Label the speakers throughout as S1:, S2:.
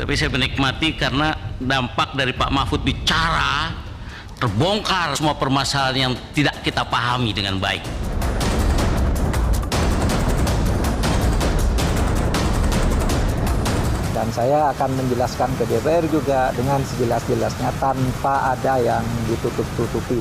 S1: Tapi saya menikmati karena dampak dari Pak Mahfud bicara, terbongkar semua permasalahan yang tidak kita pahami dengan baik.
S2: Dan saya akan menjelaskan ke DPR juga dengan sejelas-jelasnya tanpa ada yang ditutup-tutupi.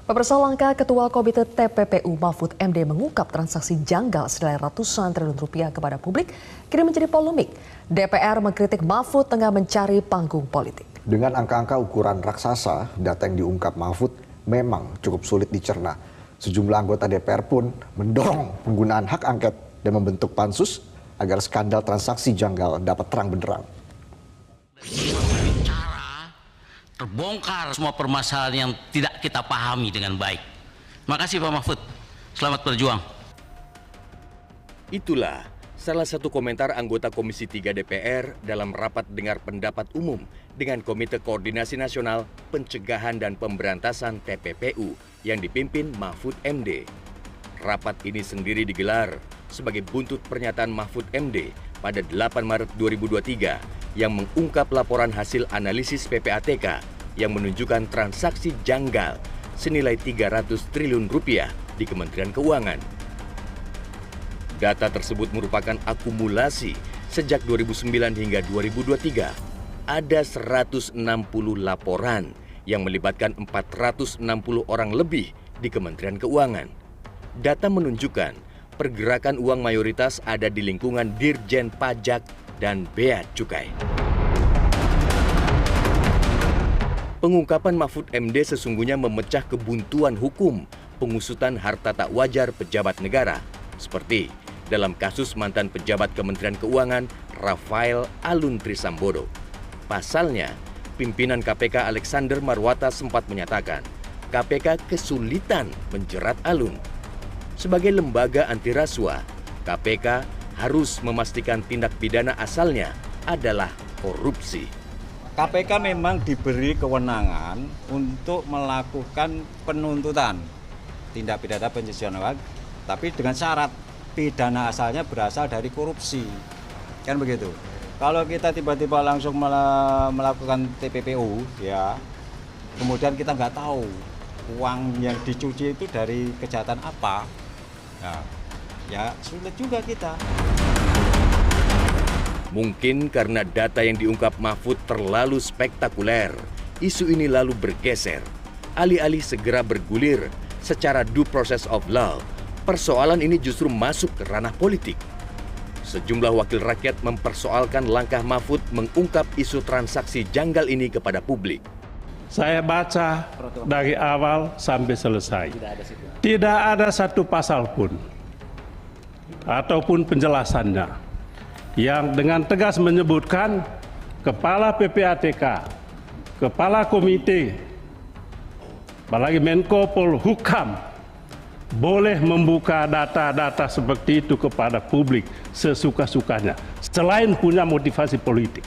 S3: Pemirsa, langkah Ketua Komite TPPU Mahfud MD mengungkap transaksi janggal senilai ratusan triliun rupiah kepada publik kini menjadi polemik. DPR mengkritik Mahfud tengah mencari panggung politik.
S4: Dengan angka-angka ukuran raksasa, data yang diungkap Mahfud memang cukup sulit dicerna. Sejumlah anggota DPR pun mendorong penggunaan hak angket dan membentuk pansus agar skandal transaksi janggal dapat terang benderang.
S1: Terbongkar semua permasalahan yang tidak kita pahami dengan baik. Terima kasih Pak Mahfud. Selamat berjuang.
S5: Itulah salah satu komentar anggota Komisi 3 DPR dalam rapat dengar pendapat umum dengan Komite Koordinasi Nasional Pencegahan dan Pemberantasan TPPU yang dipimpin Mahfud MD. Rapat ini sendiri digelar sebagai buntut pernyataan Mahfud MD pada 8 Maret 2023 yang mengungkap laporan hasil analisis PPATK yang menunjukkan transaksi janggal senilai 300 triliun rupiah di Kementerian Keuangan. Data tersebut merupakan akumulasi sejak 2009 hingga 2023. Ada 160 laporan yang melibatkan 460 orang lebih di Kementerian Keuangan. Data menunjukkan pergerakan uang mayoritas ada di lingkungan Dirjen Pajak dan Bea Cukai. Pengungkapan Mahfud MD sesungguhnya memecah kebuntuan hukum pengusutan harta tak wajar pejabat negara, seperti dalam kasus mantan pejabat Kementerian Keuangan Rafael Alun Trisambodo. Pasalnya, pimpinan KPK Alexander Marwata sempat menyatakan KPK kesulitan menjerat Alun. Sebagai lembaga anti rasuah, KPK harus memastikan tindak pidana asalnya adalah korupsi.
S6: KPK memang diberi kewenangan untuk melakukan penuntutan tindak pidana pencucian uang, tapi dengan syarat pidana asalnya berasal dari korupsi. Kan begitu. Kalau kita tiba-tiba langsung melakukan TPPU, ya, kemudian kita nggak tahu uang yang dicuci itu dari kejahatan apa, ya sulit juga kita.
S5: Mungkin karena data yang diungkap Mahfud terlalu spektakuler, isu ini lalu bergeser. Alih-alih segera bergulir secara due process of law, persoalan ini justru masuk ke ranah politik. Sejumlah wakil rakyat mempersoalkan langkah Mahfud mengungkap isu transaksi janggal ini kepada publik.
S7: Saya baca dari awal sampai selesai. Tidak ada satu pasal pun ataupun penjelasannya yang dengan tegas menyebutkan Kepala PPATK, Kepala Komite, apalagi Menko Polhukam boleh membuka data-data seperti itu kepada publik sesuka-sukanya, selain punya motivasi politik.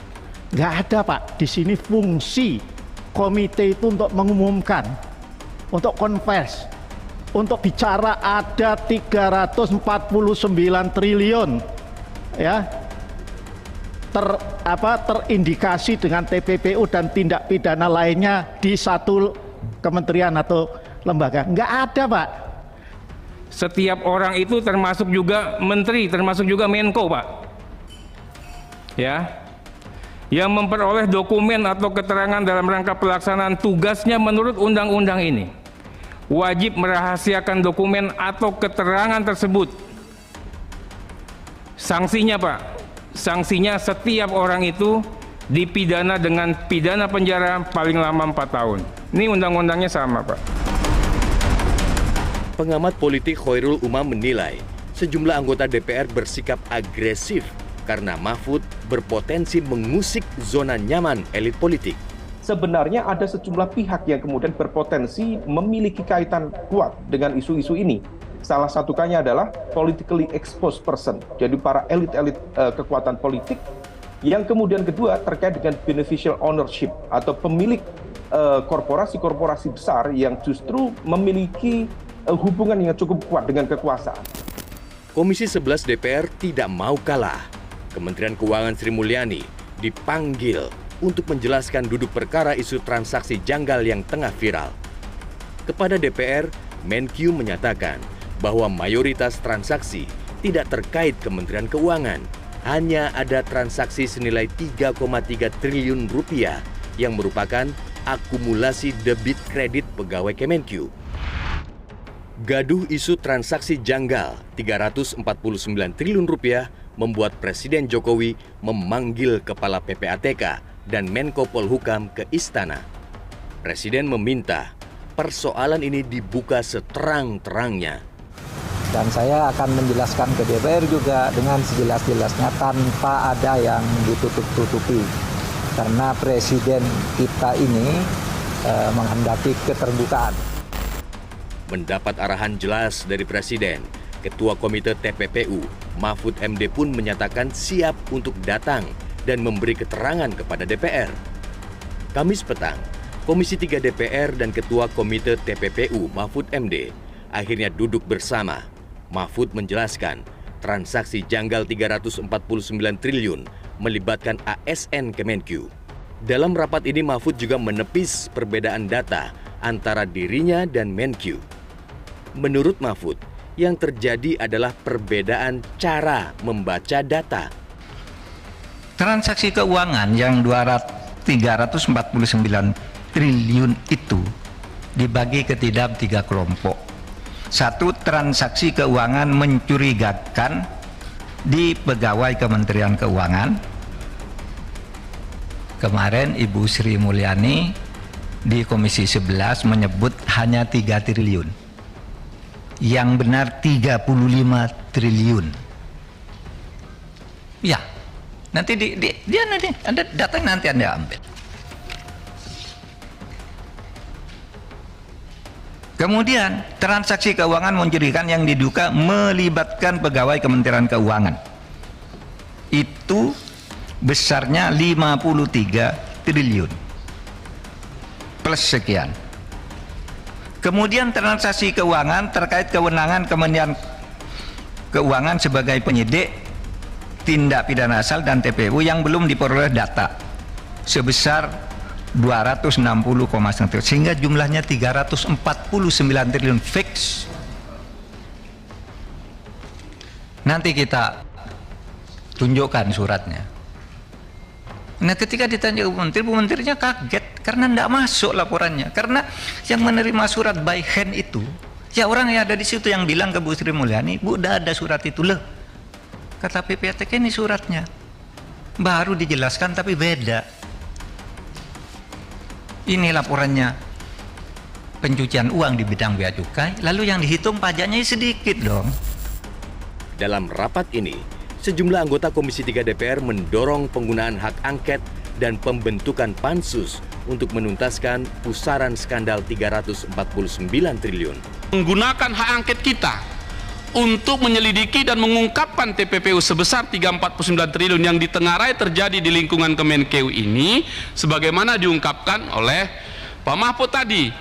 S8: Nggak ada Pak, di sini fungsi komite itu untuk mengumumkan, untuk konvers, untuk bicara ada 349 triliun ya terindikasi dengan TPPU dan tindak pidana lainnya di satu kementerian atau lembaga. Nggak ada Pak.
S9: Setiap orang itu termasuk juga menteri, termasuk juga Menko, Pak. Ya. Yang memperoleh dokumen atau keterangan dalam rangka pelaksanaan tugasnya menurut undang-undang ini wajib merahasiakan dokumen atau keterangan tersebut. Sanksinya, Pak, sanksinya setiap orang itu dipidana dengan pidana penjara paling lama 4 tahun. Ini undang-undangnya sama, Pak.
S5: Pengamat politik Khairul Umam menilai sejumlah anggota DPR bersikap agresif karena Mahfud berpotensi mengusik zona nyaman elit politik.
S10: Sebenarnya ada sejumlah pihak yang kemudian berpotensi memiliki kaitan kuat dengan isu-isu ini. Salah satunya adalah politically exposed person, jadi para elit-elit kekuatan politik. Yang kemudian kedua terkait dengan beneficial ownership atau pemilik korporasi-korporasi besar yang justru memiliki hubungan yang cukup kuat dengan kekuasaan.
S5: Komisi 11 DPR tidak mau kalah. Kementerian Keuangan Sri Mulyani dipanggil untuk menjelaskan duduk perkara isu transaksi janggal yang tengah viral. Kepada DPR, Menkyu menyatakan bahwa mayoritas transaksi tidak terkait Kementerian Keuangan. Hanya ada transaksi senilai 3,3 triliun rupiah yang merupakan akumulasi debit kredit pegawai Kemenkyu. Gaduh isu transaksi janggal 349 triliun rupiah membuat Presiden Jokowi memanggil Kepala PPATK dan Menko Polhukam ke istana. Presiden meminta persoalan ini dibuka seterang-terangnya.
S2: Dan saya akan menjelaskan ke DPR juga dengan sejelas-jelasnya tanpa ada yang ditutup-tutupi. Karena Presiden kita ini menghendaki keterbukaan.
S5: Mendapat arahan jelas dari Presiden, Ketua Komite TPPU, Mahfud MD pun menyatakan siap untuk datang dan memberi keterangan kepada DPR. Kamis petang, Komisi 3 DPR dan Ketua Komite TPPU, Mahfud MD, akhirnya duduk bersama. Mahfud menjelaskan transaksi janggal 349 triliun melibatkan ASN Kemenkyu. Dalam rapat ini Mahfud juga menepis perbedaan data antara dirinya dan Menkyu. Menurut Mahfud, yang terjadi adalah perbedaan cara membaca data.
S11: Transaksi keuangan yang 349 triliun itu dibagi ke dalam 3 kelompok. Satu, transaksi keuangan mencurigakan di pegawai Kementerian Keuangan. Kemarin Ibu Sri Mulyani di Komisi 11 menyebut hanya 3 triliun. Yang benar 35 triliun. Ya, nanti ada data nanti Anda ambil. Kemudian transaksi keuangan mencurigakan yang diduga melibatkan pegawai Kementerian Keuangan. Itu besarnya 53 triliun. Plus sekian. Kemudian transaksi keuangan terkait kewenangan Kementerian Keuangan sebagai penyidik tindak pidana asal dan TPPU yang belum diperoleh data sebesar 260,1 sehingga jumlahnya 349 triliun fix. Nanti kita tunjukkan suratnya. Nah, ketika ditanya Bu Menterinya kaget karena tidak masuk laporannya. Karena yang menerima surat by hand itu ya orang yang ada di situ yang bilang ke Bu Sri Mulyani, Bu, udah ada surat itu loh. Kata PPATK ini suratnya. Baru dijelaskan tapi beda. Ini laporannya pencucian uang di bidang bea cukai, lalu yang dihitung pajaknya sedikit dong.
S5: Dalam rapat ini, sejumlah anggota Komisi 3 DPR mendorong penggunaan hak angket dan pembentukan pansus untuk menuntaskan pusaran skandal 349 triliun.
S12: Menggunakan hak angket kita untuk menyelidiki dan mengungkapkan TPPU sebesar 349 triliun yang ditengarai terjadi di lingkungan Kemenkeu ini sebagaimana diungkapkan oleh Pak Mahfud tadi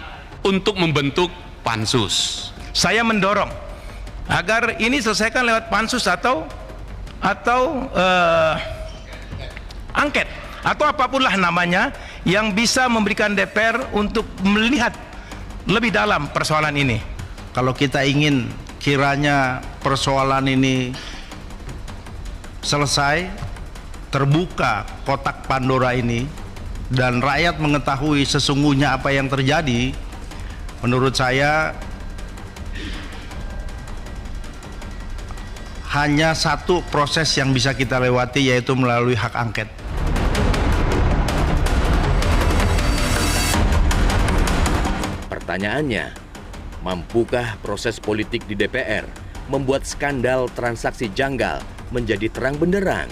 S12: untuk membentuk pansus.
S13: Saya mendorong agar ini selesaikan lewat pansus atau angket atau apapun lah namanya yang bisa memberikan DPR untuk melihat lebih dalam persoalan ini. Kalau kita ingin kiranya persoalan ini selesai, terbuka kotak Pandora ini, dan rakyat mengetahui sesungguhnya apa yang terjadi, menurut saya hanya satu proses yang bisa kita lewati, yaitu melalui hak angket.
S5: Pertanyaannya, mampukah proses politik di DPR membuat skandal transaksi janggal menjadi terang benderang?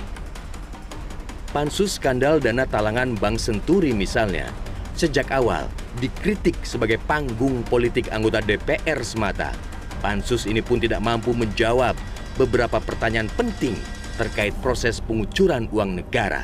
S5: Pansus skandal dana talangan Bank Senturi misalnya, sejak awal dikritik sebagai panggung politik anggota DPR semata. Pansus ini pun tidak mampu menjawab beberapa pertanyaan penting terkait proses pengucuran uang negara.